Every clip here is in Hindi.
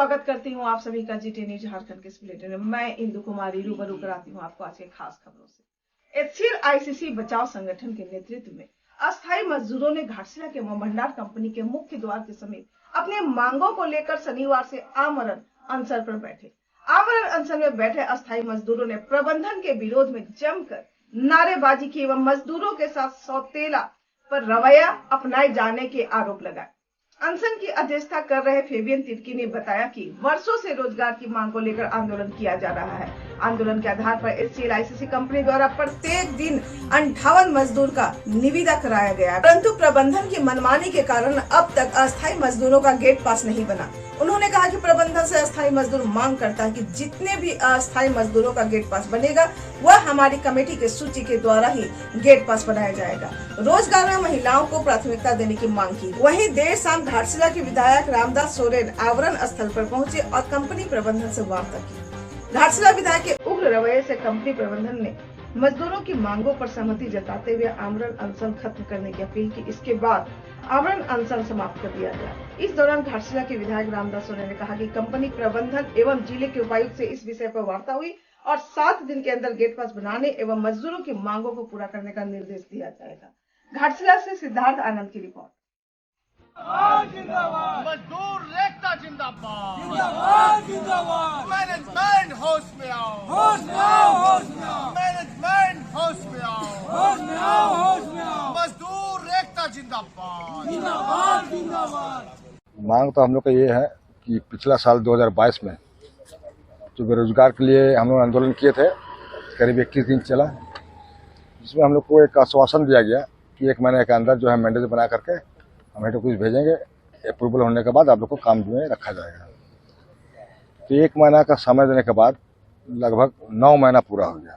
स्वागत करती हूँ आप सभी का जीटी न्यूज झारखंड के इस बुलेटिन में। मैं इंदु कुमारी रूबरू कराती हूँ आपको आज के खास खबरों से। एचसीएल आईसीसी बचाव संगठन के नेतृत्व में अस्थायी मजदूरों ने घाटशिला के भंडार कंपनी के मुख्य द्वार के समीप अपने मांगों को लेकर शनिवार से आमरण अनशन पर बैठे। आमरण अनशन में बैठे अस्थायी मजदूरों ने प्रबंधन के विरोध में जमकर नारेबाजी की एवं मजदूरों के साथ सौतेला पर रवैया अपनाए जाने के आरोप लगाए। अनशन की अध्यक्षता कर रहे फेबियन तिर्की ने बताया कि वर्षों से रोजगार की मांग को लेकर आंदोलन किया जा रहा है। आंदोलन के आधार पर एचसीएल आईसीसी कंपनी द्वारा प्रत्येक दिन 58 मजदूर का निविदा कराया गया, परंतु प्रबंधन की मनमानी के कारण अब तक अस्थायी मजदूरों का गेट पास नहीं बना। उन्होंने कहा कि प्रबंधन से अस्थायी मजदूर मांग करता है कि जितने भी अस्थायी मजदूरों का गेट पास बनेगा वह हमारी कमेटी के सूची के द्वारा ही गेट पास बनाया जाएगा। रोजगार में महिलाओं को प्राथमिकता देने की मांग की। वहीं देर शाम घाटशिला के विधायक रामदास सोरेन आवरण स्थल पर पहुंचे और कंपनी प्रबंधन से वार्ता की। घाटशिला विधायक के उग्र रवैये से कंपनी प्रबंधन ने मजदूरों की मांगों पर सहमति जताते हुए आमरण अनशन खत्म करने की अपील की। इसके बाद आमरण अनशन समाप्त कर दिया गया। इस दौरान घाटशिला के विधायक रामदास सोरेन ने कहा कि कंपनी प्रबंधन एवं जिले के उपायुक्त से इस विषय पर वार्ता हुई और 7 दिन के अंदर गेट पास बनाने एवं मजदूरों की मांगों को पूरा करने का निर्देश दिया जाएगा। घाटशिला से सिद्धार्थ आनंद की रिपोर्ट। मजदूर एकता जिंदाबाद, जिंदाबाद, जिंदाबाद। मैनेजमेंट होश में आओ, होश में आओ, होश में आओ। मैनेजमेंट होश में आओ, होश में आओ, होश में आओ। मजदूर एकता जिंदाबाद, जिंदाबाद, जिंदाबाद। मांग तो हम लोग का ये है कि पिछला साल 2022 में जो बेरोजगार के लिए हम लोग आंदोलन किए थे, करीब 21 दिन चला, जिसमें हम लोग को एक आश्वासन दिया गया कि 1 महीने के अंदर जो है मैंडेज बना करके हम हेड ऑफिस भेजेंगे, अप्रूवल होने के बाद आप लोग को काम में रखा जाएगा। तो 1 महीना का समय देने के बाद लगभग 9 महीना पूरा हो गया।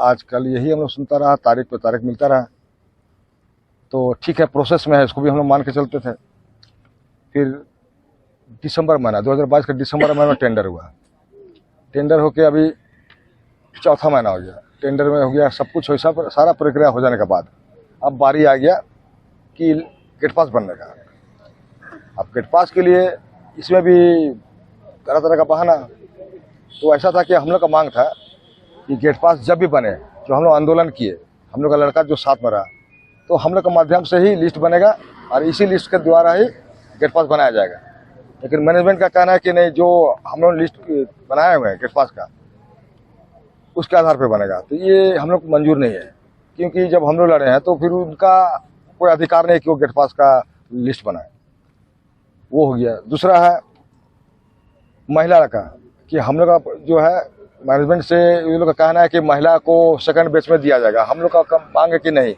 आजकल यही हम लोग सुनता रहा, तारीख पे तारीख मिलता रहा। तो ठीक है, प्रोसेस में है, इसको भी हम लोग मान के चलते थे। फिर दिसंबर महीना 2022 का दिसंबर महीना में टेंडर हुआ। टेंडर होके अभी 4था महीना हो गया। टेंडर में हो गया सब कुछ, वैसा सारा प्रक्रिया हो जाने के बाद अब बारी आ गया कि गेट पास बनने का। अब गेट पास के लिए इसमें भी तरह तरह का बहाना। तो ऐसा था कि हम लोग का मांग था कि गेट पास जब भी बने, जो हम लोग आंदोलन किए, हम लोग का लड़का जो साथ में रहा, तो हम लोग के माध्यम से ही लिस्ट बनेगा और इसी लिस्ट के द्वारा ही गेट पास बनाया जाएगा। लेकिन मैनेजमेंट का कहना है कि नहीं, जो हम लोग लिस्ट बनाए हुए हैं गेट पास का, उसके आधार पर बनेगा। तो ये हम लोग को मंजूर नहीं है, क्योंकि जब हम लोग लड़े हैं तो फिर उनका कोई अधिकार नहीं कि वो गेट पास का लिस्ट बनाए। वो हो गया। दूसरा है महिला का, कि हम लोग का जो है मैनेजमेंट से ये लोग का कहना है कि महिला को सेकंड बेच में दिया जाएगा। हम लोग का मांग है कि नहीं,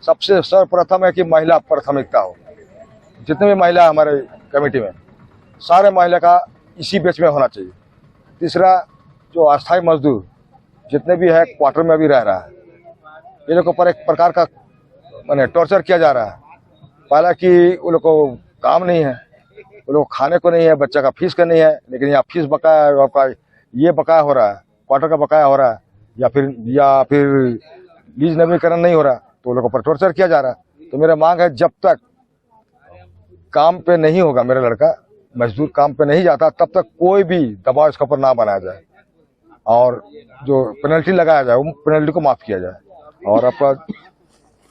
सबसे सर्वप्रथम है कि महिला प्राथमिकता हो। जितने भी महिला हमारे कमेटी में, सारे महिला का इसी बेच में होना चाहिए। तीसरा, जो अस्थायी मजदूर जितने भी है क्वार्टर में भी रह रहा है, ये लोग पर एक प्रकार का माने टॉर्चर किया जा रहा है। पहला कि वो लोग को काम नहीं है, वो लोग खाने को नहीं है, बच्चा का फीस का नहीं है, लेकिन यहाँ फीस बकाया है, आपका ये बकाया हो रहा है, क्वार्टर का बकाया हो रहा है, या फिर लीज नवीनीकरण नहीं हो रहा, तो लोगों पर टॉर्चर किया जा रहा है। तो मेरा मांग है, जब तक काम पे नहीं होगा मेरा लड़का, मजदूर काम पे नहीं जाता, तब तक कोई भी दबाव इसके ऊपर ना बनाया जाए और जो पेनल्टी लगाया जाए वो पेनल्टी को माफ किया जाए। और आपका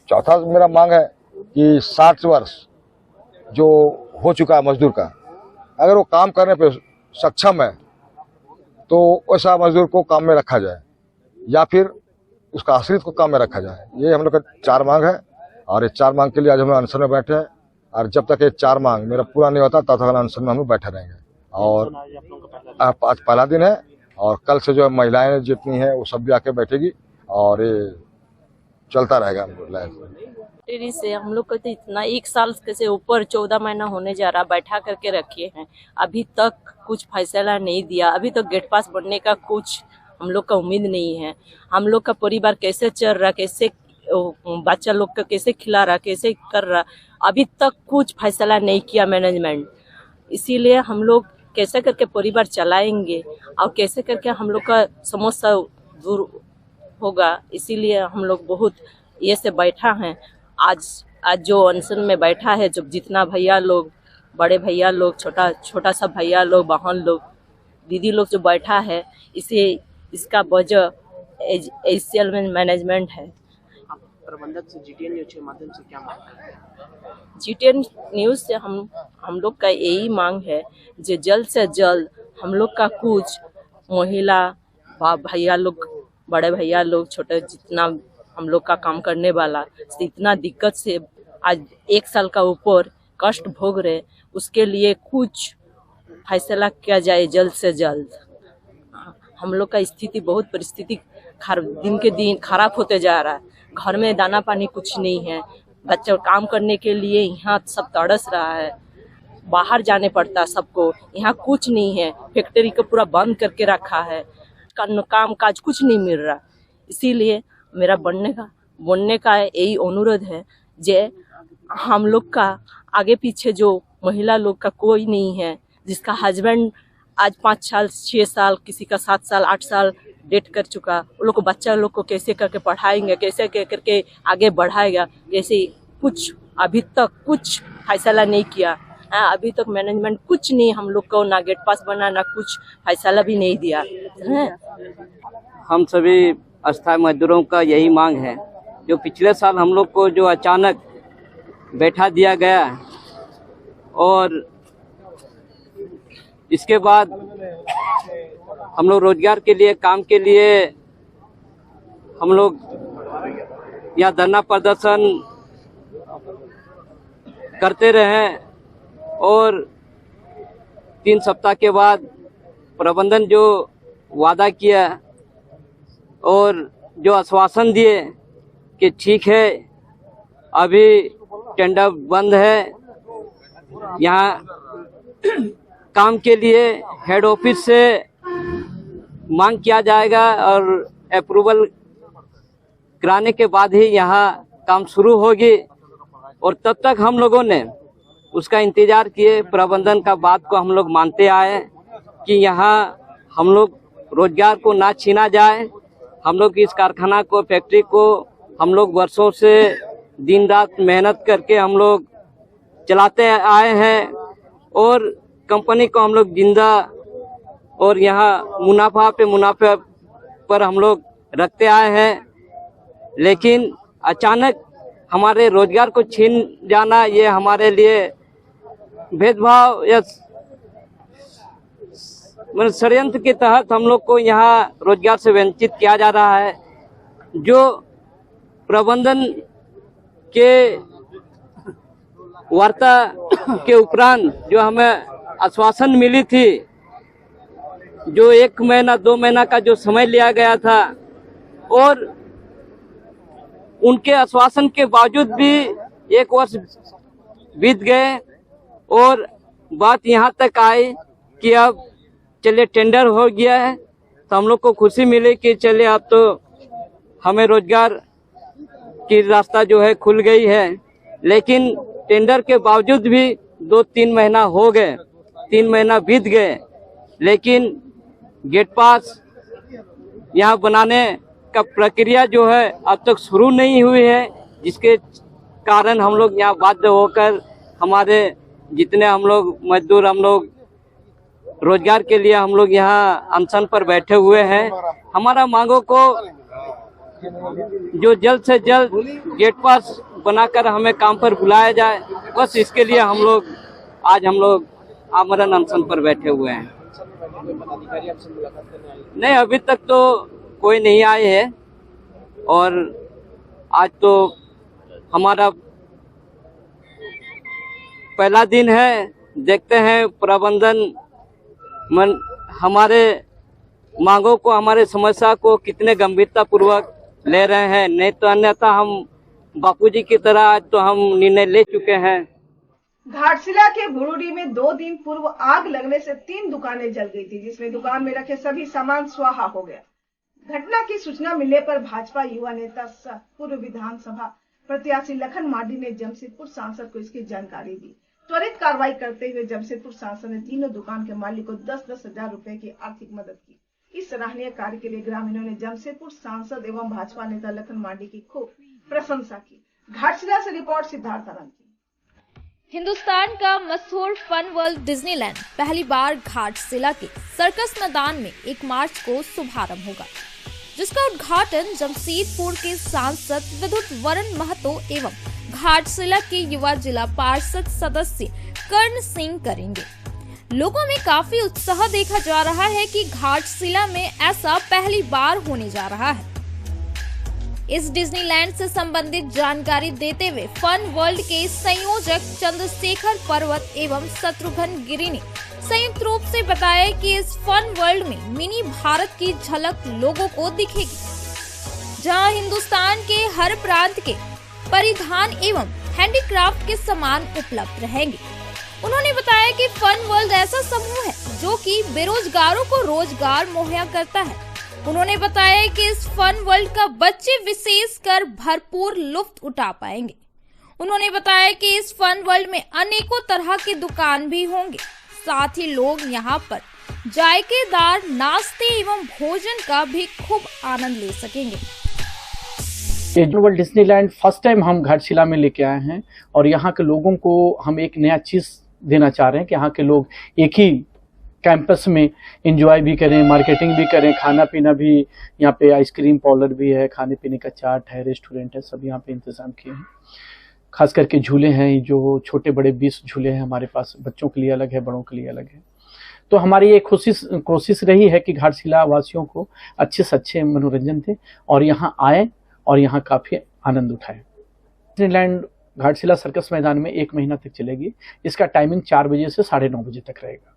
चौथा मेरा मांग है कि 60 वर्ष जो हो चुका है मजदूर का, अगर वो काम करने पे सक्षम है तो वैसा मजदूर को काम में रखा जाए, या फिर उसका आश्रित को काम में रखा जाए। ये हम लोग का 4 मांग है और ये 4 मांग के लिए आज हम अनशन में बैठे हैं। और जब तक ये 4 मांग मेरा पूरा नहीं होता तब तक अनशन में हम लोग बैठे रहेंगे। और आज पहला दिन है और कल से जो महिलाएं जितनी हैं वो सब भी आके बैठेगी और ये चलता रहेगा। से हम लोग को तो इतना 1 साल से ऊपर 14 महीना होने जा रहा, बैठा करके रखे हैं, अभी तक कुछ फैसला नहीं दिया। अभी तो गेट पास बनने का कुछ हम लोग का उम्मीद नहीं है। हम लोग का परिवार कैसे चल रहा, कैसे बच्चा लोग का कैसे खिला रहा, कैसे कर रहा, अभी तक कुछ फैसला नहीं किया मैनेजमेंट। इसीलिए हम लोग कैसे करके परिवार चलाएंगे और कैसे करके हम लोग का समस्या दूर होगा, इसीलिए हम लोग बहुत ये से बैठा हैं। आज जो अनशन में बैठा है, जब जितना भैया लोग बड़े भैया लोग, छोटा सा भैया लोग, बहन लोग, दीदी लोग जो बैठा है, इसका वजह एचसीएल में मैनेजमेंट है। प्रबंधक से जीटीएन न्यूज के माध्यम से क्या मांग करते हैं? जीटीएन न्यूज से हम लोग का यही मांग है जो जल्द से जल्द हम लोग का कुछ महिला भैया लोग, बड़े भैया लोग, छोटे जितना हम लोग का काम करने वाला इतना दिक्कत से आज 1 साल का ऊपर कष्ट भोग रहे, उसके लिए कुछ फैसला किया जाए जल्द से जल्द। हम लोग का स्थिति बहुत परिस्थिति दिन के दिन खराब होते जा रहा है। घर में दाना पानी कुछ नहीं है, बच्चे काम करने के लिए यहाँ सब तड़स रहा है, बाहर जाने पड़ता है सबको, यहाँ कुछ नहीं है, फैक्ट्री को पूरा बंद करके रखा है, काम काज कुछ नहीं मिल रहा। इसीलिए मेरा बनने का यही अनुरोध है जे हम लोग का आगे पीछे जो महिला लोग का कोई नहीं है, जिसका हस्बैंड आज 5 साल 6 साल, किसी का 7 साल 8 साल डेट कर चुका, उन लोग को बच्चा लोग को कैसे करके पढ़ाएंगे, कैसे करके आगे बढ़ाएगा, जैसे कुछ अभी तक कुछ फैसला नहीं किया। अभी तक मैनेजमेंट कुछ नहीं, हम लोग को ना गेट पास बना, ना कुछ फैसला भी नहीं दिया है। हम सभी अस्थायी मजदूरों का यही मांग है, जो पिछले साल हम लोग को जो अचानक बैठा दिया गया और इसके बाद हम लोग रोजगार के लिए, काम के लिए हम लोग यहाँ धरना प्रदर्शन करते रहे और 3 सप्ताह के बाद प्रबंधन जो वादा किया और जो आश्वासन दिए कि ठीक है अभी टेंडर बंद है, यहाँ काम के लिए हेड ऑफिस से मांग किया जाएगा और अप्रूवल कराने के बाद ही यहाँ काम शुरू होगी। और तब तक हम लोगों ने उसका इंतजार किए, प्रबंधन का बात को हम लोग मानते आए कि यहाँ हम लोग रोजगार को ना छीना जाए। हम लोग इस कारखाना को, फैक्ट्री को हम लोग वर्षों से दिन रात मेहनत करके हम लोग चलाते आए हैं और कंपनी को हम लोग जिंदा और यहाँ मुनाफा पर हम लोग रखते आए हैं। लेकिन अचानक हमारे रोजगार को छीन जाना, ये हमारे लिए भेदभाव या षड्यंत्र के तहत हम लोग को यहाँ रोजगार से वंचित किया जा रहा है। जो प्रबंधन के वार्ता के उपरांत जो हमें आश्वासन मिली थी, जो 1 महीना 2 महीना का जो समय लिया गया था, और उनके आश्वासन के बावजूद भी 1 वर्ष बीत गए और बात यहाँ तक आई कि अब चलिए टेंडर हो गया है, तो हम लोग को खुशी मिली कि चलिए अब तो हमें रोजगार की रास्ता जो है खुल गई है। लेकिन टेंडर के बावजूद भी 2-3 महीना हो गए, 3 महीना बीत गए, लेकिन गेट पास यहाँ बनाने का प्रक्रिया जो है अब तक शुरू नहीं हुई है, जिसके कारण हम लोग यहाँ बाध्य होकर हमारे जितने हम लोग मजदूर, हम लोग रोजगार के लिए हम लोग यहाँ अनशन पर बैठे हुए हैं। हमारा मांगों को जो जल्द से जल्द गेट पास बनाकर हमें काम पर बुलाया जाए, बस इसके लिए हम लोग आमरण अनशन पर बैठे हुए हैं। नहीं, अभी तक तो कोई नहीं आए है और आज तो हमारा पहला दिन है। देखते हैं प्रबंधन हमारे मांगों को, हमारे समस्या को कितने गंभीरता पूर्वक ले रहे हैं। नहीं तो अन्यथा हम बापूजी की तरह आज तो हम निर्णय ले चुके हैं। घाटशिला के भुरुडी में 2 दिन पूर्व आग लगने से 3 दुकानें जल गई थी, जिसमें दुकान में रखे सभी सामान स्वाहा हो गया। घटना की सूचना मिलने पर भाजपा युवा नेता सह पूर्व विधानसभा प्रत्याशी लखन मार्डी ने जमशेदपुर सांसद को इसकी जानकारी दी। त्वरित कार्रवाई करते हुए जमशेदपुर सांसद ने तीनों दुकान के मालिक को 10-10 हजार रुपए की आर्थिक मदद की। इस सराहनीय कार्य के लिए ग्रामीणों ने जमशेदपुर सांसद एवं भाजपा नेता लखन मार्डी की खूब प्रशंसा की। घाटशिला से रिपोर्ट सिद्धार्थ आनंद की। हिंदुस्तान का मशहूर फन वर्ल्ड डिज्नीलैंड पहली बार घाटशिला के सर्कस मैदान में 1 मार्च को शुभारंभ होगा, जिसका उद्घाटन जमशेदपुर के सांसद विद्युत वरण महतो एवं घाटशिला के युवा जिला पार्षद सदस्य कर्ण सिंह करेंगे। लोगों में काफी उत्साह देखा जा रहा है कि घाटशिला में ऐसा पहली बार होने जा रहा है। इस डिज्नीलैंड से संबंधित जानकारी देते हुए फन वर्ल्ड के संयोजक चंद्रशेखर पर्वत एवं शत्रुघ्न गिरी ने संयुक्त रूप से बताया कि इस फन वर्ल्ड में मिनी भारत की झलक लोगों को दिखेगी, जहां हिंदुस्तान के हर प्रांत के परिधान एवं हैंडीक्राफ्ट के सामान उपलब्ध रहेंगे। उन्होंने बताया कि फन वर्ल्ड ऐसा समूह है जो कि बेरोजगारों को रोजगार मुहैया करता है। उन्होंने बताया कि इस फन वर्ल्ड का बच्चे विशेषकर भरपूर लुत्फ उठा पाएंगे। उन्होंने बताया कि इस फन वर्ल्ड में अनेकों तरह के दुकान भी होंगे, साथ ही लोग यहाँ पर जायकेदार नाश्ते एवं भोजन का भी खूब आनंद ले सकेंगे। वर्ल्ड डिज्नीलैंड फर्स्ट टाइम हम घाटशिला में लेके आए हैं और यहाँ के लोगों को हम एक नया चीज देना चाह रहे हैं कि यहाँ के लोग एक ही कैंपस में एंजॉय भी करें, मार्केटिंग भी करें, खाना पीना भी। यहाँ पे आइसक्रीम पार्लर भी है, खाने पीने का चाट है, रेस्टोरेंट है, सब यहाँ पे इंतजाम किए हैं। खास करके झूले हैं, जो छोटे बड़े 20 झूले हैं हमारे पास, बच्चों के लिए अलग है, बड़ों के लिए अलग है। तो हमारी ये कोशिश रही है कि घाटशिला वासियों को अच्छे से अच्छे मनोरंजन दें और यहाँ आए और यहाँ काफी आनंद उठाए। डिज्नीलैंड घाटशिला सर्कस मैदान में 1 महीना तक चलेगी। इसका टाइमिंग 4 बजे से 9:30 बजे तक रहेगा।